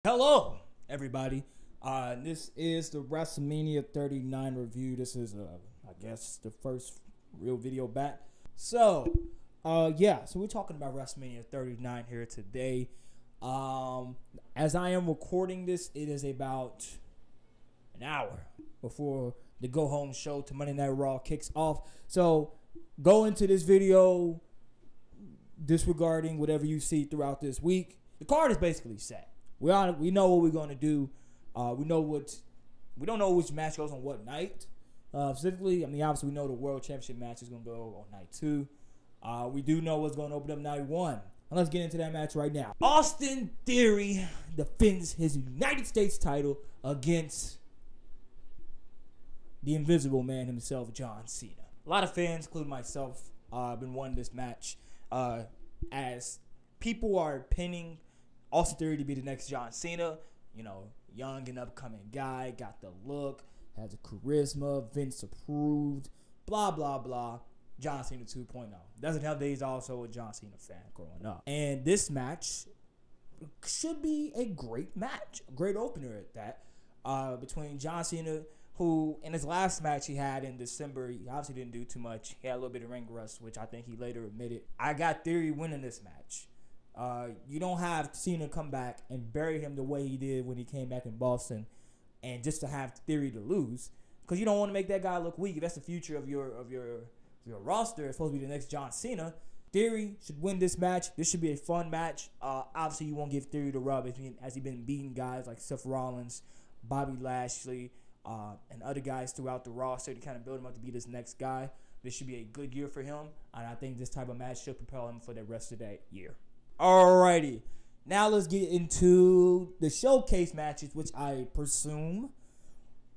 Hello, everybody. This is the Wrestlemania 39 review. This is, I guess, the first real video back. So we're talking about Wrestlemania 39 here today. As I am recording this, it is about an hour before the go-home show to Monday Night Raw kicks off. So go into this video disregarding whatever you see throughout this week. The card is basically set. We know what we're going to do. We don't know which match goes on what night. Specifically, obviously we know the World Championship match is going to go on night 2. We do know what's going to open up night 1. And let's get into that match right now. Austin Theory defends his United States title against the Invisible Man himself, John Cena. A lot of fans, including myself, have been wanting this match as people are pinning Austin Theory to be the next John Cena. You know, young and upcoming guy, got the look, has a charisma, Vince approved, blah, blah, blah. John Cena 2.0. Doesn't help that he's also a John Cena fan growing up. And this match should be a great match, a great opener at that, between John Cena, who in his last match he had in December, he obviously didn't do too much. He had a little bit of ring rust, which I think he later admitted. I got Theory winning this match. You don't have Cena come back and bury him the way he did when he came back in Boston, and just to have Theory to lose, because you don't want to make that guy look weak. If that's the future of your roster, it's supposed to be the next John Cena. Theory should win this match. This should be a fun match. Obviously, you won't give Theory the rub as he's been beating guys like Seth Rollins, Bobby Lashley, and other guys throughout the roster to kind of build him up to be this next guy. This should be a good year for him, and I think this type of match should propel him for the rest of that year. Alrighty, now let's get into the showcase matches, which I presume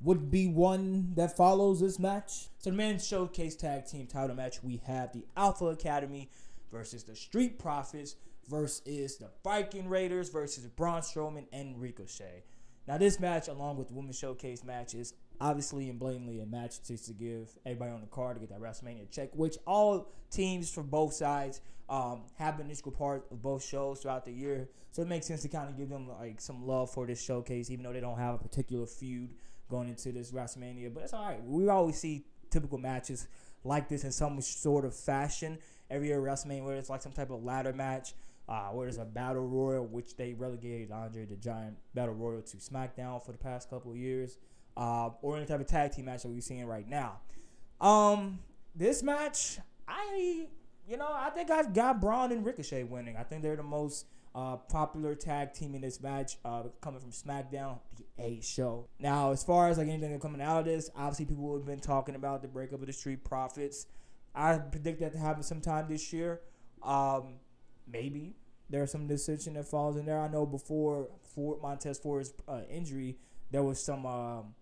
would be one that follows this match. So the men's showcase tag team title match, we have the Alpha Academy versus the Street Profits versus the Viking Raiders versus Braun Strowman and Ricochet. Now this match, along with the women's showcase match, is obviously and blatantly a match just to give everybody on the card to get that WrestleMania check, which all teams from both sides have been an integral part of both shows throughout the year. So it makes sense to kind of give them like some love for this showcase, even though they don't have a particular feud going into this WrestleMania. But it's all right. We always see typical matches like this in some sort of fashion every year at WrestleMania, where it's like some type of ladder match, where there's a battle royal, which they relegated Andre the Giant Battle Royal to SmackDown for the past couple of years, or any type of tag team match that we're seeing right now. This match, I think I've got Braun and Ricochet winning. I think they're the most popular tag team in this match, coming from SmackDown, the A show. Now, as far as like anything coming out of this, obviously people have been talking about the breakup of the Street Profits. I predict that to happen sometime this year. Maybe there's some decision that falls in there. I know before Montez Ford's injury, there was some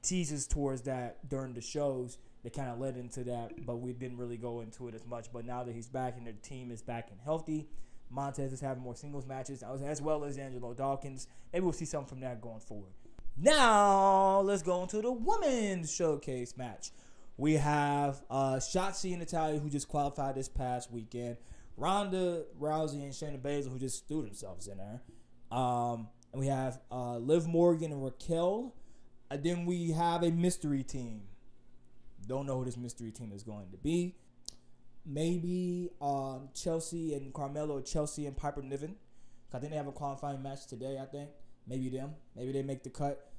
teases towards that during the shows that kind of led into that, but we didn't really go into it as much. But now that he's back and the team is back and healthy, Montez is having more singles matches as well as Angelo Dawkins. Maybe we'll see something from that going forward. Now let's go into the women's showcase match. We have Shotzi and Natalya, who just qualified this past weekend. Ronda Rousey and Shayna Baszler, who just threw themselves in there. And we have Liv Morgan and Raquel. And then we have a mystery team. Don't know who this mystery team is going to be. Maybe Chelsea and Carmella, or Chelsea and Piper Niven. I think they have a qualifying match today, I think. Maybe them. Maybe they make the cut,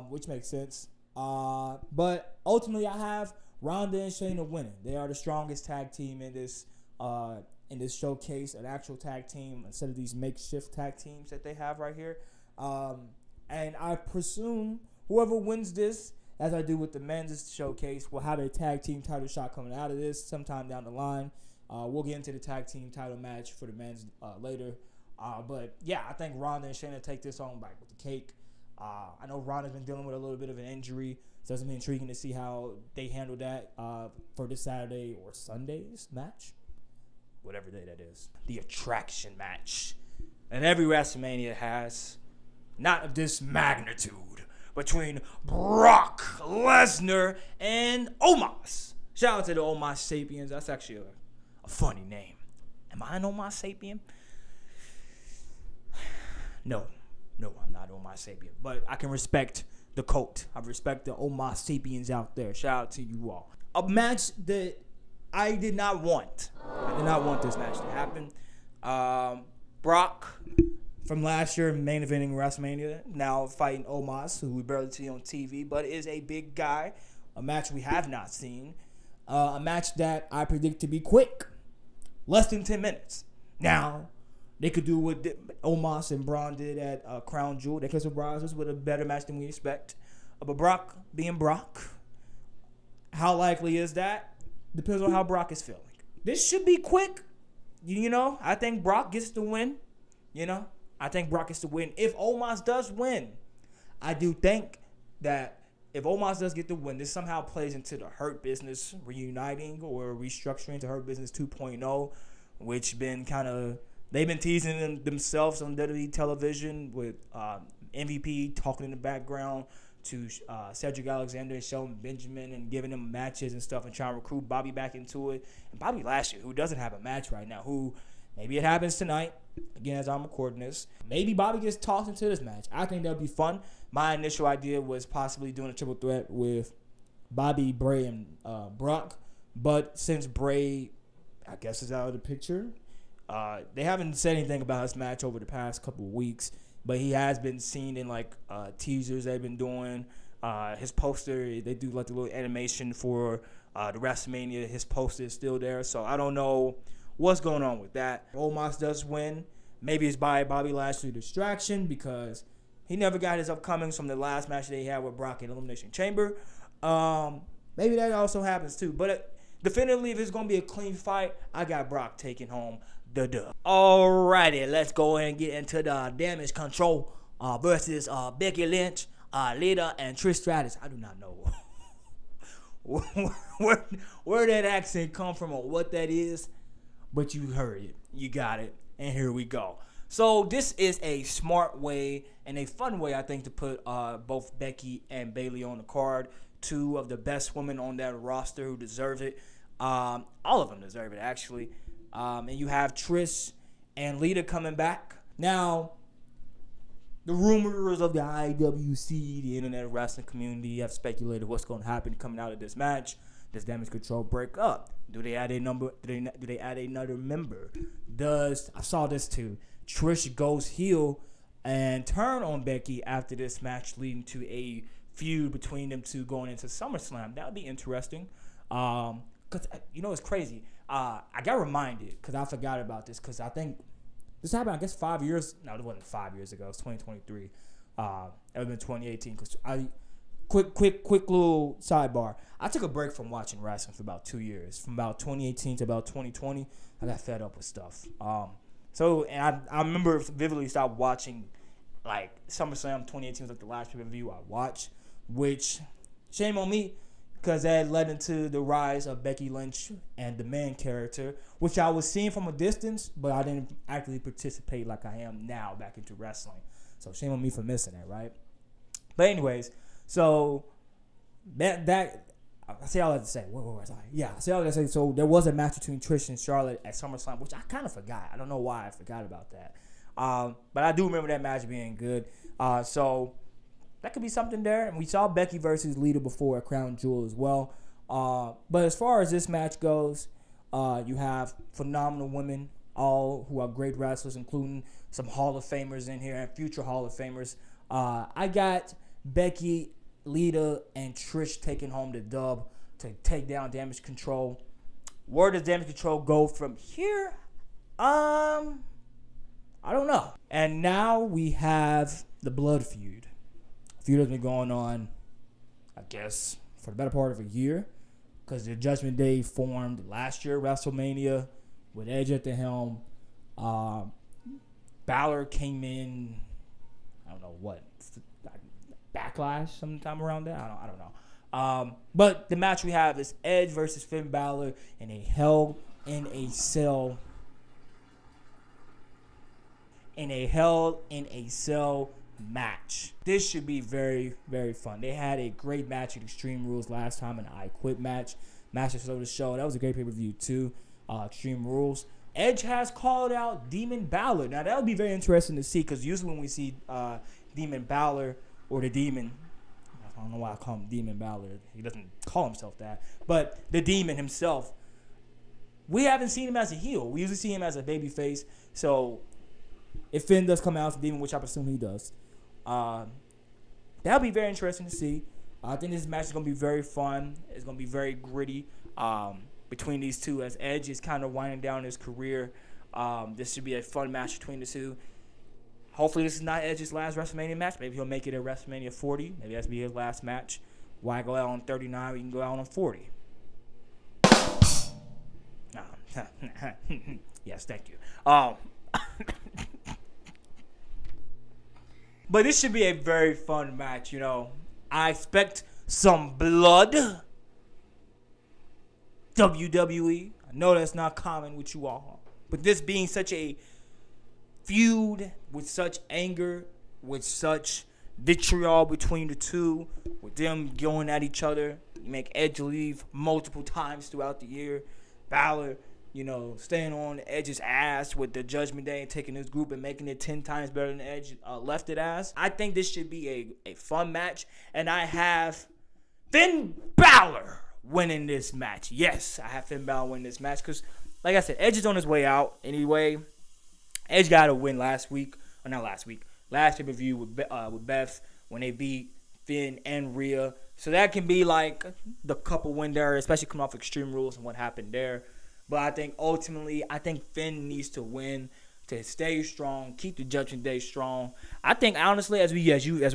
which makes sense. But ultimately, I have Ronda and Shayna winning. They are the strongest tag team in this showcase, an actual tag team instead of these makeshift tag teams that they have right here. And I presume whoever wins this, as I do with the men's showcase, will have a tag team title shot coming out of this sometime down the line. We'll get into the tag team title match for the men's later. But yeah, I think Ronda and Shayna take this on back with the cake. I know Ronda's been dealing with a little bit of an injury, so it's going to be intriguing to see how they handle that for this Saturday or Sunday's match. Whatever day that is. The attraction match. And every WrestleMania has, not of this magnitude, between Brock Lesnar and Omos. Shout out to the Omos Sapiens. That's actually a funny name. Am I an Omos Sapien? No. No, I'm not Omar Sapien, but I can respect the cult. I respect the Omar Sapiens out there. Shout out to you all. A match that I did not want. I did not want this match to happen. Brock from last year, main eventing WrestleMania, now fighting Omos, who we barely see on TV, but is a big guy. A match we have not seen. A match that I predict to be quick. Less than 10 minutes. Now, they could do what Omos and Braun did at Crown Jewel. They could surprise us with a better match than we expect. But Brock being Brock, how likely is that? Depends on how Brock is feeling. This should be quick. You know, I think Brock gets the win. You know, I think Brock gets the win. If Omos does win, I do think that if Omos does get the win, this somehow plays into the Hurt Business reuniting or restructuring to Hurt Business 2.0, which been kind of, they've been teasing themselves on WWE television with MVP talking in the background to Cedric Alexander and Shelton Benjamin and giving them matches and stuff and trying to recruit Bobby back into it. And Bobby Lashley, who doesn't have a match right now, who maybe it happens tonight, again, as I'm recording this. Maybe Bobby gets tossed into this match. I think that would be fun. My initial idea was possibly doing a triple threat with Bobby, Bray, and Brock. But since Bray, I guess, is out of the picture, they haven't said anything about his match over the past couple of weeks. But he has been seen in, like, teasers they've been doing. His poster, they do, like, the little animation for the WrestleMania. His poster is still there. So I don't know what's going on with that. Omos does win. Maybe it's by Bobby Lashley distraction because he never got his upcomings from the last match they had with Brock in Elimination Chamber. Maybe that also happens too. But definitively, if it's going to be a clean fight, I got Brock taking home the dub. Alrighty, let's go ahead and get into the Damage Control versus Becky Lynch, Lita, and Trish Stratus. I do not know where that accent come from or what that is, but you heard it. You got it. And here we go. So this is a smart way and a fun way, I think, to put both Becky and Bayley on the card. Two of the best women on that roster who deserve it. All of them deserve it, actually. And you have Trish and Lita coming back. Now, the rumors of the IWC, the Internet Wrestling Community, have speculated what's going to happen coming out of this match. Does Damage Control break up? Do they add a number? Do they add another member? I saw this too. Trish goes heel and turn on Becky after this match, leading to a feud between them two going into SummerSlam. That would be interesting. Cause you know it's crazy. I got reminded because I forgot about this because I think this happened, I guess, 5 years. No, it wasn't 5 years ago. It was 2023. It would have been 2018. Because quick little sidebar. I took a break from watching wrestling for about 2 years. From about 2018 to about 2020, I got fed up with stuff. And I remember vividly stopped watching, like, SummerSlam 2018 was like the last pay-per-view I watched, which, shame on me, because that led into the rise of Becky Lynch and the man character, which I was seeing from a distance, but I didn't actively participate like I am now back into wrestling. So shame on me for missing it, right? But anyways, so that I say all that to say. Where was I? Yeah, I say all that to say. So there was a match between Trish and Charlotte at SummerSlam, which I kind of forgot. I don't know why I forgot about that. But I do remember that match being good. So that could be something there. And we saw Becky versus Lita before at Crown Jewel as well. But as far as this match goes, you have phenomenal women, all who are great wrestlers, including some Hall of Famers in here and future Hall of Famers. I got Becky, Lita, and Trish taking home the dub to take down Damage Control. Where does Damage Control go from here? I don't know. And now we have the Blood Feud. Feud has been going on, I guess, for the better part of a year, because the Judgment Day formed last year, WrestleMania, with Edge at the helm. Balor came in, I don't know what, Backlash sometime around there. I don't know. But the match we have is Edge versus Finn Balor in a Hell in a Cell. Match. This should be very, very fun. They had a great match at Extreme Rules last time, an I Quit match. Match that showed the show. That was a great pay-per-view too. Extreme Rules. Edge has called out Demon Balor. Now that would be very interesting to see, because usually when we see Demon Balor, or the Demon. I don't know why I call him Demon Balor. He doesn't call himself that. But the Demon himself, we haven't seen him as a heel. We usually see him as a babyface. So if Finn does come out as a Demon, which I presume he does, that'll be very interesting to see. I think this match is going to be very fun. It's going to be very gritty between these two, as Edge is kind of winding down his career. This should be a fun match between the two. Hopefully this is not Edge's last WrestleMania match. Maybe he'll make it at WrestleMania 40. Maybe that's be his last match. Why go out on 39? We can go out on 40. Yes, thank you. But this should be a very fun match, you know. I expect some blood. WWE. I know that's not common with you all. But this being such a feud with such anger, with such vitriol between the two, with them going at each other, you make Edge leave multiple times throughout the year. Balor, you know, staying on Edge's ass with the Judgment Day and taking his group and making it 10 times better than Edge left it as. I think this should be a fun match, and I have Finn Balor winning this match. Yes, I have Finn Balor winning this match because, like I said, Edge is on his way out anyway. Edge got a win last week, or not last week, last pay-per-view with Beth when they beat Finn and Rhea. So that can be like the couple win there, especially coming off Extreme Rules and what happened there. But I think ultimately, Finn needs to win to stay strong, keep the Judgment Day strong. I think honestly, as we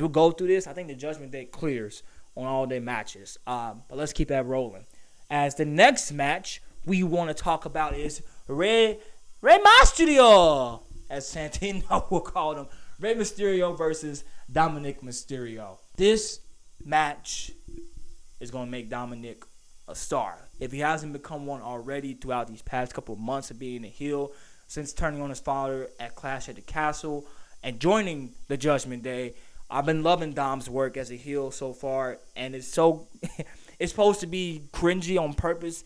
go through this, I think the Judgment Day clears on all their matches. But let's keep that rolling. As the next match we want to talk about is Rey Mysterio, as Santino will call him. Rey Mysterio versus Dominic Mysterio. This match is going to make Dominic a star. If he hasn't become one already throughout these past couple of months of being a heel, since turning on his father at Clash at the Castle and joining the Judgment Day, I've been loving Dom's work as a heel so far, and it's supposed to be cringy on purpose,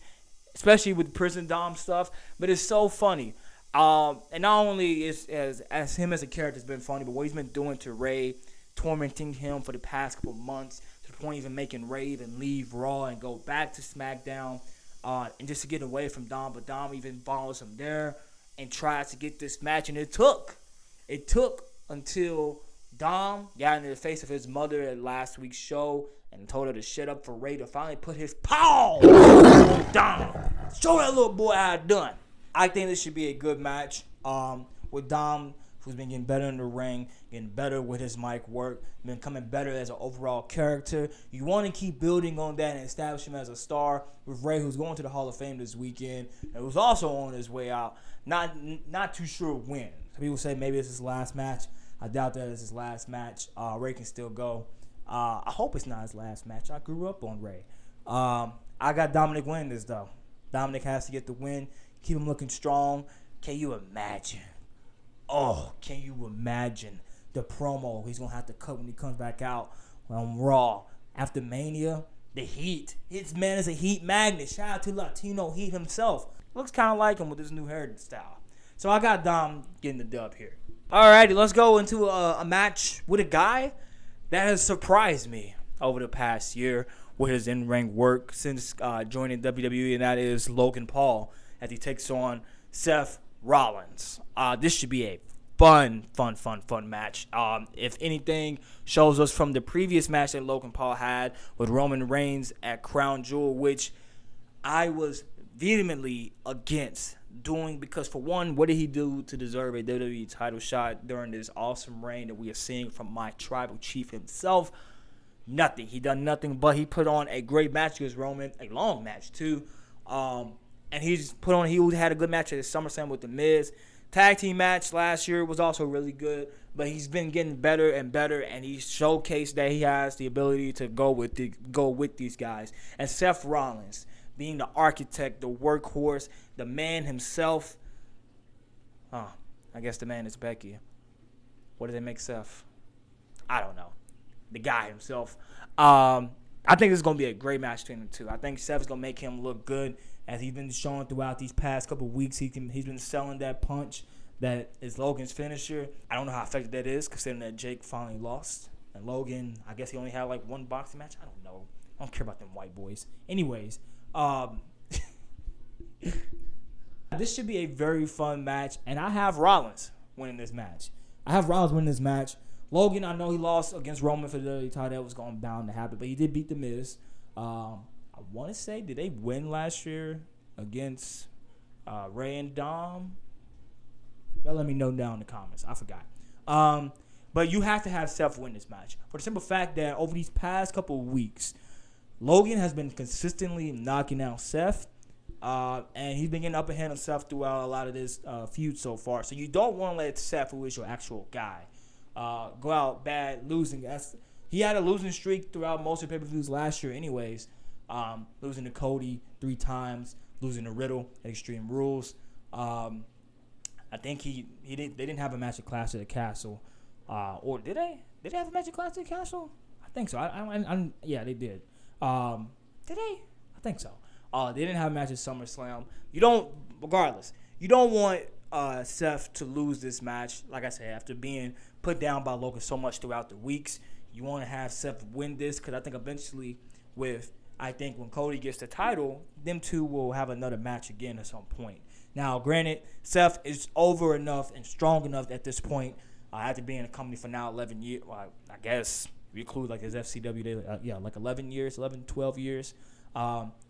especially with Prison Dom stuff, but it's so funny. And not only is as him as a character has been funny, but what he's been doing to Rey, tormenting him for the past couple of months, to the point even making Rey even leave Raw and go back to SmackDown, and just to get away from Dom. But Dom even follows him there and tries to get this match, and it took until Dom got into the face of his mother at last week's show and told her to shut up for Rey to finally put his paw on Dom. Show that little boy how it's done. I think this should be a good match with Dom, who's been getting better in the ring, getting better with his mic work, becoming better as an overall character. You want to keep building on that and establish him as a star with Rey, who's going to the Hall of Fame this weekend and who's also on his way out. Not too sure when. Some people say maybe it's his last match. I doubt that it's his last match. Rey can still go. I hope it's not his last match. I grew up on Rey. I got Dominic winning this, though. Dominic has to get the win. Keep him looking strong. Can you imagine? Oh, can you imagine the promo he's going to have to cut when he comes back out on Raw after Mania? The heat. His man is a heat magnet. Shout out to Latino Heat himself. Looks kind of like him with his new hairstyle. So I got Dom getting the dub here. Alrighty, let's go into a match with a guy that has surprised me over the past year with his in-ring work since joining WWE, and that is Logan Paul, as he takes on Seth Rollins. This should be a fun match. If anything shows us from the previous match that Logan Paul had with Roman Reigns at Crown Jewel, which I was vehemently against doing, because for one, what did he do to deserve a WWE title shot during this awesome reign that we are seeing from my tribal chief himself? Nothing. He done nothing, but he put on a great match against Roman, a long match too. And he had a good match at SummerSlam with The Miz. Tag team match last year was also really good, but he's been getting better and better, and he's showcased that he has the ability to go with these guys. And Seth Rollins, being the architect, the workhorse, the man himself. I guess the man is Becky. What do they make Seth? I don't know. The guy himself. I think this is going to be a great match between the two. I think Seth's going to make him look good, as he's been showing throughout these past couple of weeks. He's been selling that punch, that is Logan's finisher. I don't know how effective that is, considering that Jake finally lost. And Logan, I guess he only had like one boxing match. I don't know. I don't care about them white boys. Anyways, this should be a very fun match, and I have Rollins winning this match. Logan, I know he lost against Roman for the title. That was bound to happen, but he did beat The Miz. I want to say, did they win last year against Ray and Dom? Y'all let me know down in the comments. I forgot. But you have to have Seth win this match for the simple fact that over these past couple of weeks, Logan has been consistently knocking out Seth. And he's been getting upper hand on Seth throughout a lot of this feud so far. So you don't want to let Seth, who is your actual guy, go out bad losing. He had a losing streak throughout most of the pay-per-views last year anyways. Losing to Cody 3 times, losing to Riddle at Extreme Rules. I think they didn't have a match at Clash of the Castle. Or did they? Did they have a match at Clash of the Castle? I think so. Yeah, they did. Did they? I think so. They didn't have a match at SummerSlam. You don't want Seth to lose this match. Like I said, after being put down by Logan so much throughout the weeks, you want to have Seth win this because I think eventually when Cody gets the title, them two will have another match again at some point. Now, granted, Seth is over enough and strong enough at this point after being in the company for now 11 years. Well, I guess we include like his FCW days, like 11 years, 11, 12 years.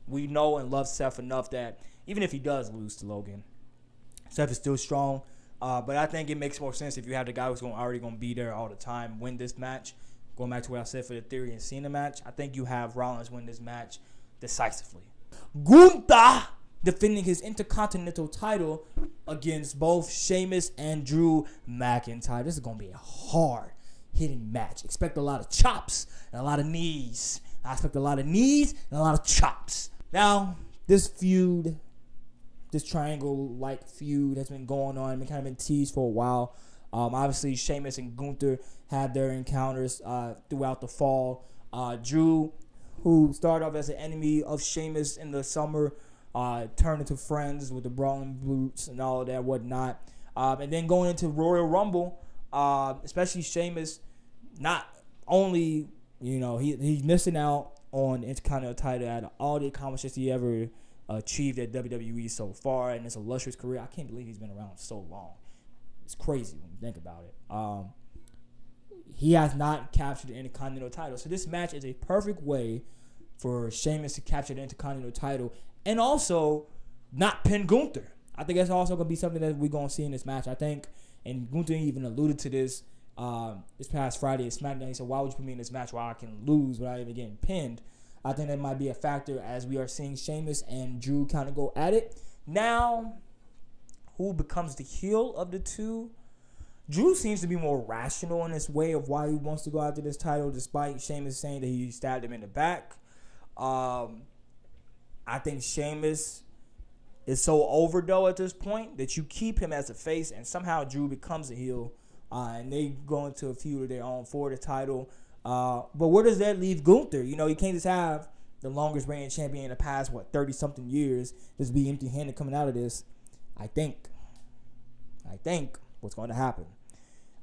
We know and love Seth enough that even if he does lose to Logan, Seth is still strong. But I think it makes more sense if you have the guy who's already going to be there all the time win this match. Going back to what I said for the Theory and Cena match, I think you have Rollins win this match decisively. Gunther defending his Intercontinental title against both Sheamus and Drew McIntyre. This is going to be a hard-hitting match. Expect a lot of chops and a lot of knees. I expect a lot of knees and a lot of chops. Now, this feud, this triangle-like feud has been going on, been kind of been teased for a while. Obviously, Sheamus and Gunther had their encounters throughout the fall. Drew, who started off as an enemy of Sheamus in the summer, turned into friends with the Brawling Brutes and all of that whatnot. And then going into Royal Rumble, especially Sheamus, not only, he's missing out on the Intercontinental title out of all the accomplishments he ever achieved at WWE so far in his illustrious career. I can't believe he's been around so long. It's crazy when you think about it. He has not captured the Intercontinental title. So this match is a perfect way for Sheamus to capture the Intercontinental title and also not pin Gunther. I think that's also going to be something that we're going to see in this match. I think, and Gunther even alluded to this this past Friday at SmackDown. He said, why would you put me in this match while I can lose without even getting pinned? I think that might be a factor as we are seeing Sheamus and Drew kind of go at it. Now, who becomes the heel of the two? Drew seems to be more rational in his way of why he wants to go after this title, despite Sheamus saying that he stabbed him in the back. I think Sheamus is so over, though, at this point that you keep him as a face, and somehow Drew becomes a heel, and they go into a feud of their own for the title. But where does that leave Gunther? You can't just have the longest reigning champion in the past, 30-something years, just be empty-handed coming out of this. I think what's going to happen.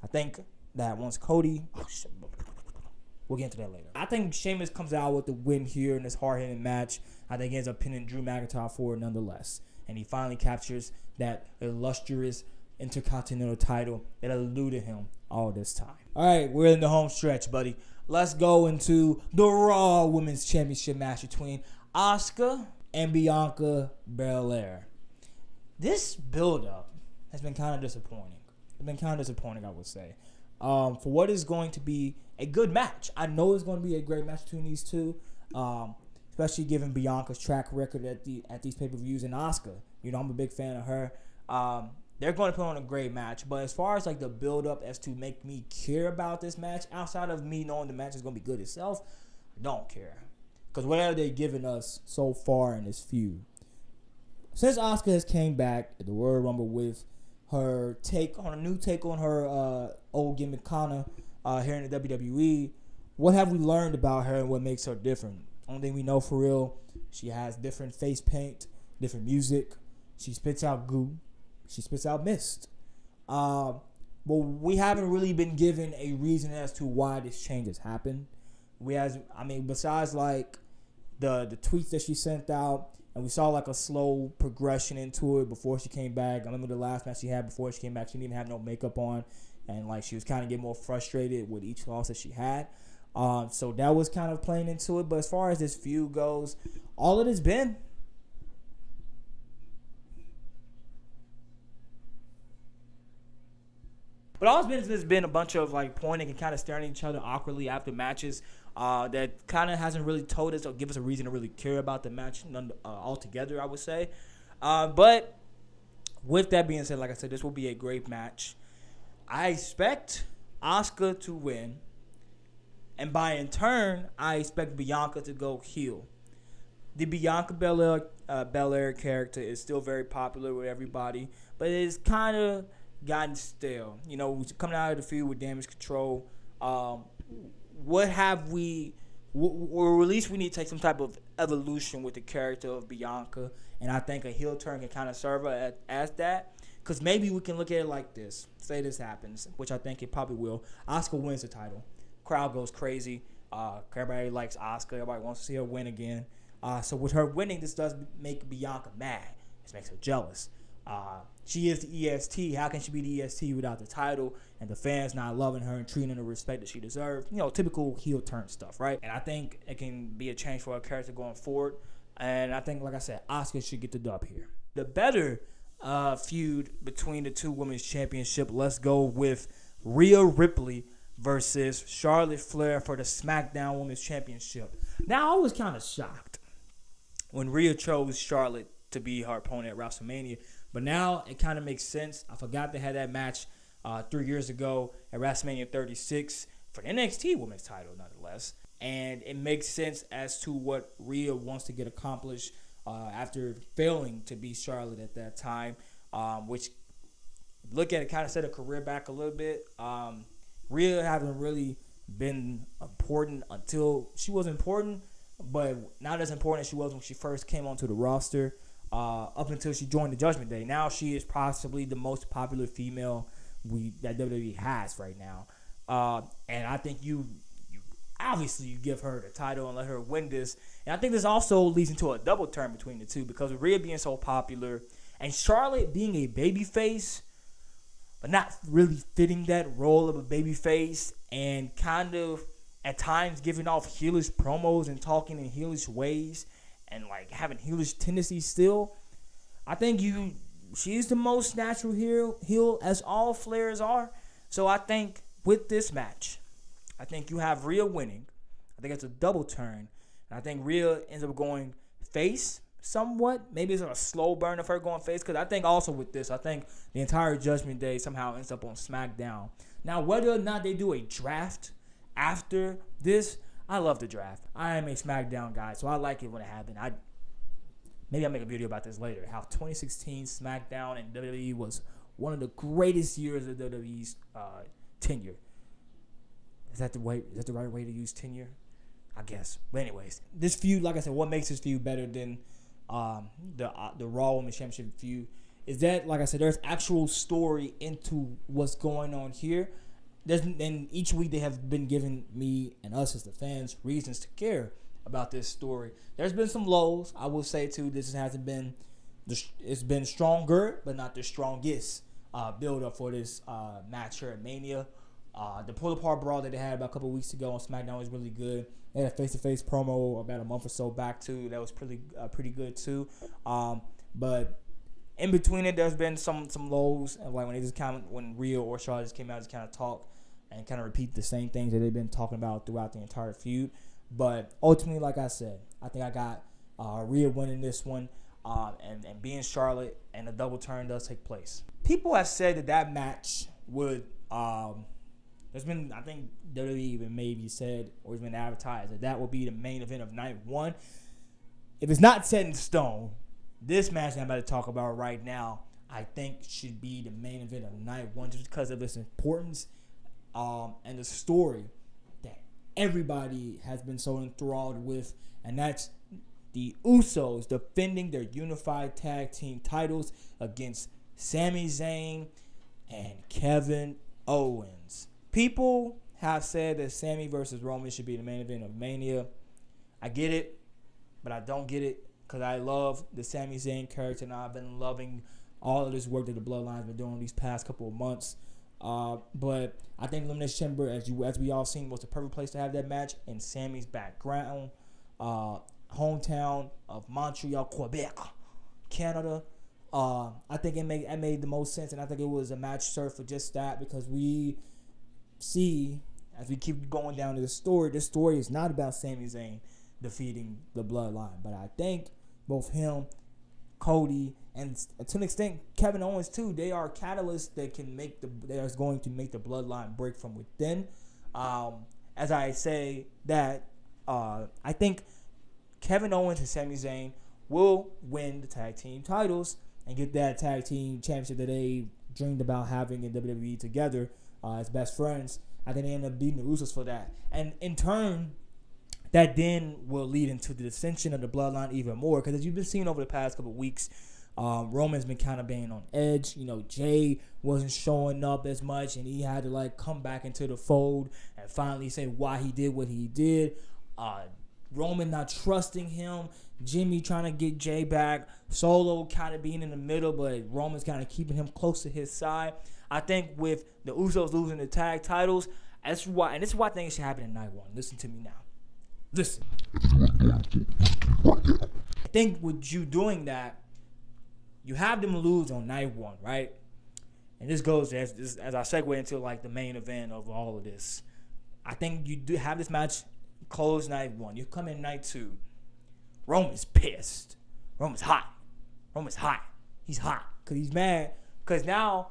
I think that once Cody... we'll get into that later. I think Sheamus comes out with the win here in this hard-hitting match. I think he ends up pinning Drew McIntyre for it nonetheless. And he finally captures that illustrious Intercontinental title that eluded him all this time. All right, we're in the home stretch, buddy. Let's go into the Raw Women's Championship match between Asuka and Bianca Belair. This build-up has been kind of disappointing. I would say. For what is going to be a good match. I know it's going to be a great match between these two, especially given Bianca's track record at these pay-per-views, and Asuka. I'm a big fan of her. They're going to put on a great match, but as far as like the build-up as to make me care about this match, outside of me knowing the match is going to be good itself, I don't care. Because what have they given us so far in this feud? Since Asuka has came back at the Royal Rumble with her new take on her old gimmick Kana here in the WWE, what have we learned about her and what makes her different? Only thing we know for real, she has different face paint, different music. She spits out goo. She spits out mist. But we haven't really been given a reason as to why this change has happened. Besides like the tweets that she sent out, and we saw like a slow progression into it before she came back. I remember the last match she had before she came back, she didn't even have no makeup on, and like she was kind of getting more frustrated with each loss that she had. So that was kind of playing into it. But as far as this feud goes, all it has been, has been a bunch of like pointing and kind of staring at each other awkwardly after matches. That kind of hasn't really told us or give us a reason to really care about the match altogether, I would say. But with that being said, like I said, this will be a great match. I expect Asuka to win. And by in turn, I expect Bianca to go heel. The Bianca Belair character is still very popular with everybody, but it's kind of gotten stale. You know, coming out of the feud with Damage Control, what have we, or at least we need to take some type of evolution with the character of Bianca, and I think a heel turn can kind of serve her as that. Because maybe we can look at it like this. Say this happens, which I think it probably will. Asuka wins the title. Crowd goes crazy. Everybody likes Asuka. Everybody wants to see her win again. So with her winning, this does make Bianca mad. This makes her jealous. She is the EST. How can she be the EST without the title and the fans not loving her and treating her the respect that she deserves? You know, typical heel turn stuff, right? And I think it can be a change for her character going forward. And I think, like I said, Asuka should get the dub here. The better feud between the two women's championship, let's go with Rhea Ripley versus Charlotte Flair for the SmackDown Women's Championship. Now, I was kind of shocked when Rhea chose Charlotte to be her opponent at WrestleMania, but now it kind of makes sense. I forgot they had that match 3 years ago at WrestleMania 36 for the NXT Women's title, nonetheless. And it makes sense as to what Rhea wants to get accomplished after failing to beat Charlotte at that time, which, look at it, kind of set her career back a little bit. Rhea haven't really been important until she was important, but not as important as she was when she first came onto the roster, up until she joined the Judgment Day. Now she is possibly the most popular female that WWE has right now. And I think you obviously give her the title and let her win this. And I think this also leads into a double turn between the two, because of Rhea being so popular and Charlotte being a babyface, but not really fitting that role of a babyface, and kind of at times giving off heelish promos and talking in heelish ways and like having heelish tendencies still. I think she's the most natural heel, as all Flairs are. So I think with this match, I think you have Rhea winning. I think it's a double turn. And I think Rhea ends up going face somewhat. Maybe it's a slow burn of her going face, because I think also with this, I think the entire Judgment Day somehow ends up on SmackDown. Now, whether or not they do a draft after this, I love the draft. I am a SmackDown guy, so I like it when it happened. Maybe I'll make a video about this later, how 2016 SmackDown and WWE was one of the greatest years of WWE's tenure. Is that the right way to use tenure? I guess. But anyways, this feud, like I said, what makes this feud better than the Raw Women's Championship feud is that, like I said, there's actual story into what's going on here. And each week they have been giving me and us as the fans reasons to care about this story. There's been some lows, I will say too. This hasn't been, it's been stronger, but not the strongest build up for this match here at Mania. The pull apart brawl that they had about a couple weeks ago on SmackDown was really good. They had a face-to-face promo about a month or so back too. That was pretty good too. But in between it, there's been some lows, and like when Rhea or Charlotte just came out, just kind of talk and kind of repeat the same things that they've been talking about throughout the entire feud. But ultimately, like I said, I think I got Rhea winning this one, and being Charlotte, and the double turn does take place. People have said that match would. There's been, I think WWE even maybe said, or it's been advertised, that will be the main event of night one. If it's not set in stone, this match that I'm about to talk about right now, I think should be the main event of night one, just because of its importance and the story that everybody has been so enthralled with, and that's the Usos defending their unified tag team titles against Sami Zayn, and Kevin Owens. People have said that Sami versus Roman should be the main event of Mania. I get it, but I don't get it because I love the Sami Zayn character, and I've been loving all of this work that the Bloodline's been doing these past couple of months. But I think Elimination Chamber, as we all seen, was the perfect place to have that match in Sami's background, hometown of Montreal, Quebec, Canada. I think it made the most sense, and I think it was a match served for just that, because we see, as we keep going down to this story is not about Sami Zayn defeating the Bloodline, but I think both him, Cody, and to an extent Kevin Owens too, they are catalysts that are going to make the Bloodline break from within. As I say that, I think Kevin Owens and Sami Zayn will win the tag team titles and get that tag team championship that they dreamed about having in WWE together as best friends. I think they end up beating the Usos for that, and in turn, that then will lead into the dissension of the Bloodline even more. Because as you've been seeing over the past couple of weeks, Roman's been kind of being on edge. You know, Jay wasn't showing up as much, and he had to come back into the fold and finally say why he did what he did. Roman not trusting him. Jimmy trying to get Jay back. Solo kind of being in the middle, but Roman's kind of keeping him close to his side. I think with the Usos losing the tag titles, this is why I think it should happen in night one. Listen to me now. Listen. I think with you doing that, you have them lose on night one, right? And this goes as I segue into the main event of all of this. I think you do have this match close night one. You come in night two. Roman's pissed. Roman's hot. He's hot because he's mad because now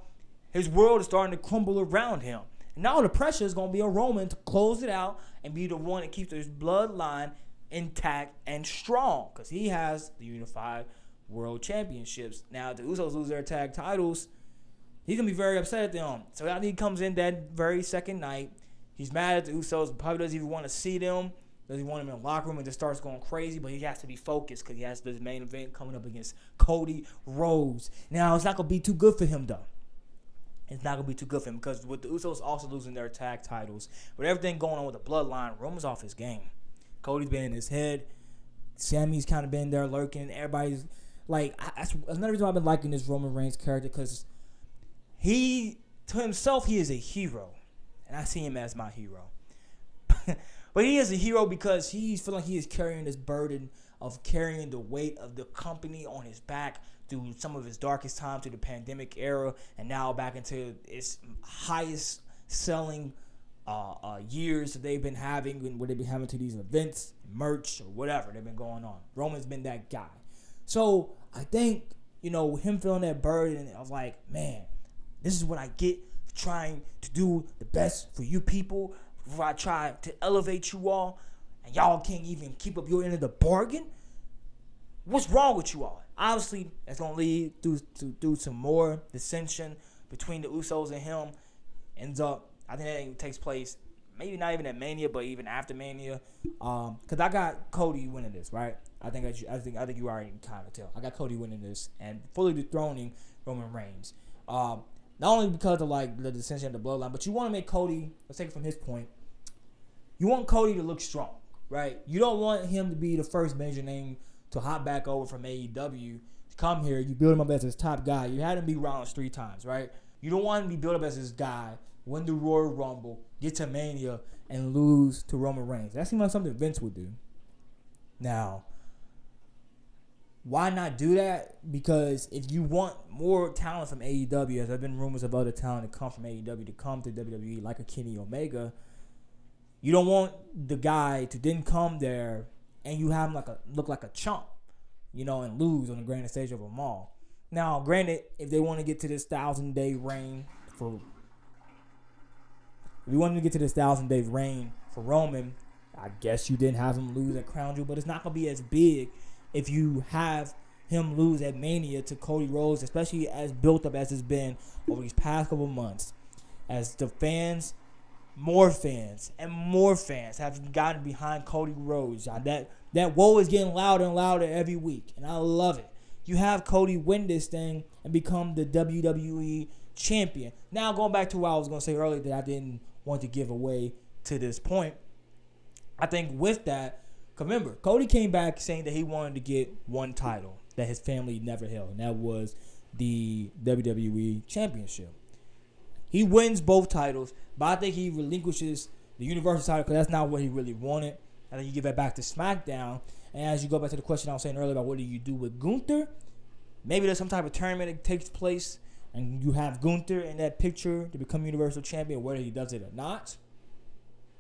his world is starting to crumble around him. And now the pressure is going to be on Roman to close it out and be the one that keeps his bloodline intact and strong, because he has the unified world championships. Now, if the Usos lose their tag titles, he's going to be very upset at them. So now he comes in that very second night. He's mad at the Usos. Probably doesn't even want to see them. Doesn't want them in the locker room, and just starts going crazy. But he has to be focused because he has this main event coming up against Cody Rhodes. Now, it's not going to be too good for him, though. It's not going to be too good for him because with the Usos also losing their tag titles, with everything going on with the Bloodline, Roman's off his game. Cody's been in his head. Sammy's kind of been there lurking. Everybody's that's another reason why I've been liking this Roman Reigns character, because to himself, he is a hero. And I see him as my hero. But he is a hero because he's feeling like he is carrying this burden of carrying the weight of the company on his back through some of his darkest times, through the pandemic era, and now back into its highest selling years that they've been having, and what they've been having to these events, merch, or whatever they've been going on. Roman's been that guy. So I think, him feeling that burden of man, this is what I get for trying to do the best for you people, before I try to elevate you all, and y'all can't even keep up your end of the bargain. What's wrong with you all? Obviously, that's going to lead through some more dissension between the Usos and him. I think that takes place, maybe not even at Mania, but even after Mania. Because I got Cody winning this, right? I think you already kind of tell. I got Cody winning this and fully dethroning Roman Reigns. Not only because of the dissension of the bloodline, but you want to make Cody, let's take it from his point, you want Cody to look strong, right? You don't want him to be the first major name to hop back over from AEW to come here. You build him up as his top guy. You had him be Rollins 3 times, right? You don't want him to be built up as this guy, win the Royal Rumble, get to Mania, and lose to Roman Reigns. That seems like something Vince would do. Now, why not do that? Because if you want more talent from AEW, as there have been rumors of other talent to come from AEW to come to WWE, like a Kenny Omega, you don't want the guy to then come there and you have him look like a chump, and lose on the grandest stage of them all. Now, granted, if they want to get to this 1,000-day reign for Roman, I guess you didn't have him lose at Crown Jewel, but it's not going to be as big if you have him lose at Mania to Cody Rhodes, especially as built up as it's been over these past couple months, as the fans, more fans have gotten behind Cody Rhodes. That woe is getting louder and louder every week, and I love it. You have Cody win this thing and become the WWE champion. Now, going back to what I was going to say earlier that I didn't want to give away to this point, I think with that, remember, Cody came back saying that he wanted to get one title that his family never held, and that was the WWE Championship. He wins both titles, but I think he relinquishes the Universal title because that's not what he really wanted. I think you give that back to SmackDown. And as you go back to the question I was saying earlier about what do you do with Gunther, maybe there's some type of tournament that takes place and you have Gunther in that picture to become Universal Champion, whether he does it or not.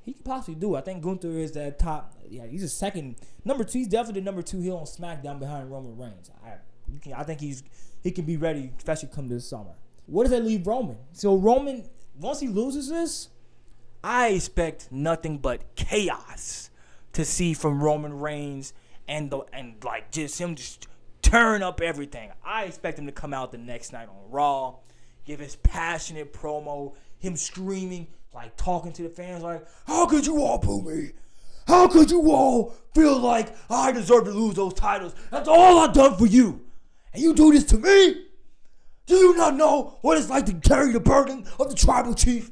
He could possibly do it. I think Gunther is that top. Yeah, he's a second. Number 2, he's definitely the number 2 heel on SmackDown behind Roman Reigns. I think he can be ready, especially come this summer. Where does that leave Roman? So Roman, once he loses this, I expect nothing but chaos to see from Roman Reigns and like just him just turn up everything. I expect him to come out the next night on Raw, give his passionate promo, him screaming, like talking to the fans like, how could you all boo me? How could you all feel like I deserve to lose those titles? That's all I've done for you. And you do this to me? Do you not know what it's like to carry the burden of the tribal chief?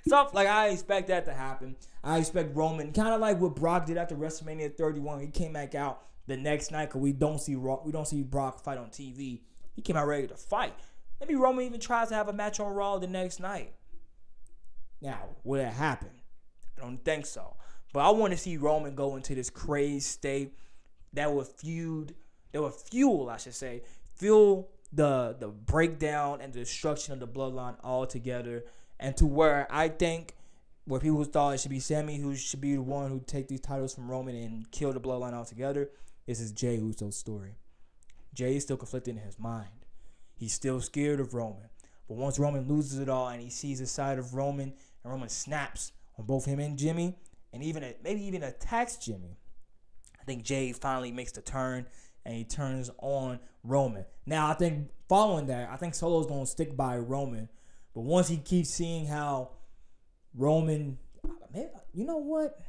So, like, I expect that to happen. I expect Roman, kind of like what Brock did after WrestleMania 31. He came back out the next night because we don't see Brock fight on TV. He came out ready to fight. Maybe Roman even tries to have a match on Raw the next night. Now, will that happen? I don't think so. But I want to see Roman go into this crazed state that would fuel the breakdown and the destruction of the bloodline altogether. And to where I think where people thought it should be Sammy who should be the one who take these titles from Roman and kill the bloodline altogether, this is Jey Uso's story. Jey is still conflicted in his mind. He's still scared of Roman. But once Roman loses it all and he sees the side of Roman and Roman snaps on both him and Jimmy and maybe even attacks Jimmy, I think Jey finally makes the turn and he turns on Roman. Now, I think following that, I think Solo's going to stick by Roman. But once he keeps seeing how Roman, man, you know what?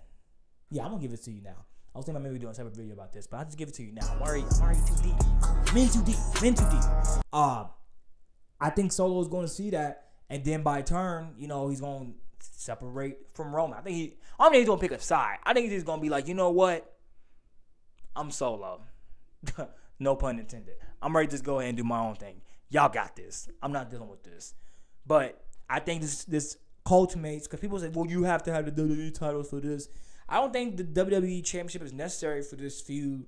Yeah, I'm going to give it to you now. I was thinking about maybe doing a separate video about this, but I'll just give it to you now. I'm already too deep. I'm in too deep. I think Solo is going to see that, and then by turn, he's going to separate from Roman. I don't think he's going to pick a side. I think he's just going to be like, you know what? I'm Solo. No pun intended. I'm ready to just go ahead and do my own thing. Y'all got this. I'm not dealing with this. But I think this culminates, because people say, well, you have to have the WWE titles for this. I don't think the WWE Championship is necessary for this feud,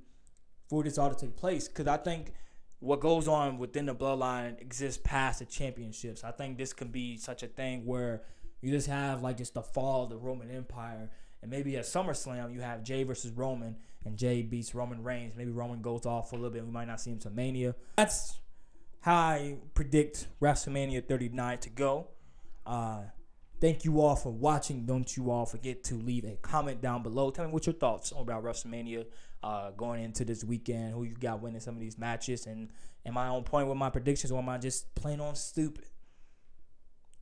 for this all to take place, because I think what goes on within the bloodline exists past the championships. I think this could be such a thing where you just have like just the fall of the Roman Empire, and maybe at SummerSlam you have Jey versus Roman, and Jey beats Roman Reigns. Maybe Roman goes off for a little bit. We might not see him to Mania. That's how I predict WrestleMania 39 to go. Thank you all for watching. Don't you all forget to leave a comment down below. Tell me what your thoughts about WrestleMania going into this weekend. Who you got winning some of these matches. And am I on point with my predictions, or am I just plain on stupid?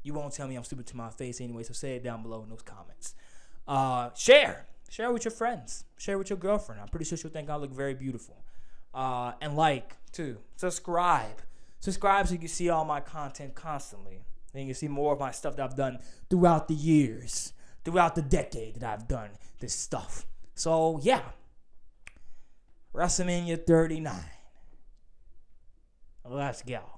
You won't tell me I'm stupid to my face anyway, so say it down below in those comments. Share with your friends. Share with your girlfriend. I'm pretty sure she'll think I look very beautiful. And like, too. Subscribe so you can see all my content constantly. And you can see more of my stuff that I've done throughout the years, throughout the decade that I've done this stuff. So, yeah. WrestleMania 39. Let's go.